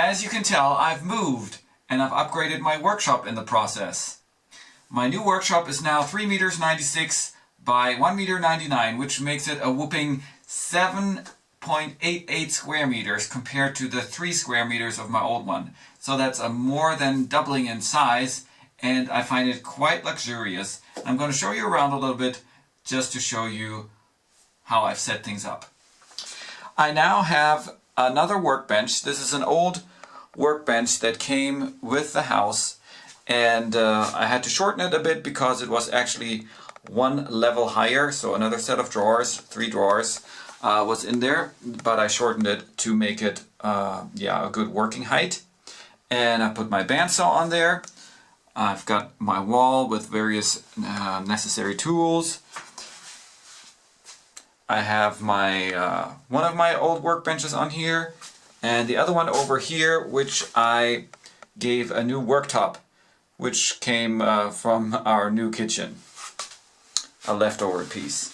As you can tell, I've moved and I've upgraded my workshop in the process. My new workshop is now 3 meters 96 by 1 meter 99, which makes it a whooping 7.88 square meters compared to the 3 square meters of my old one. So that's a more than doubling in size, and I find it quite luxurious. I'm going to show you around a little bit just to show you how I've set things up. I now have another workbench. This is an old workbench that came with the house, and I had to shorten it a bit because it was actually one level higher, so another set of drawers, 3 drawers was in there, but I shortened it to make it a good working height. And I put my bandsaw on there. I've got my wall with various necessary tools. I have my one of my old workbenches on here, and the other one over here, which I gave a new worktop, which came from our new kitchen, a leftover piece.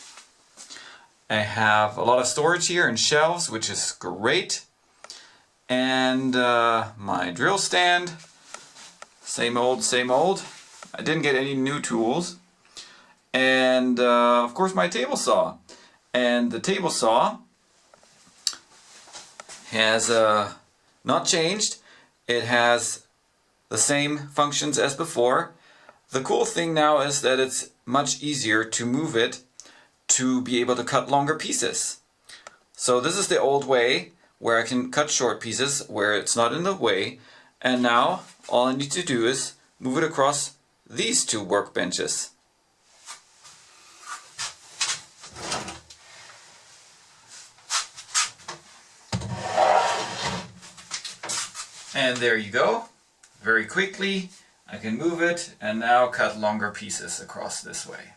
I have a lot of storage here and shelves, which is great, and my drill stand, same old, same old. I didn't get any new tools, and of course my table saw. And the table saw has not changed. It has the same functions as before. The cool thing now is that it's much easier to move it to be able to cut longer pieces. So this is the old way where I can cut short pieces where it's not in the way, and now all I need to do is move it across these 2 workbenches. And there you go. Very quickly I can move it and now cut longer pieces across this way.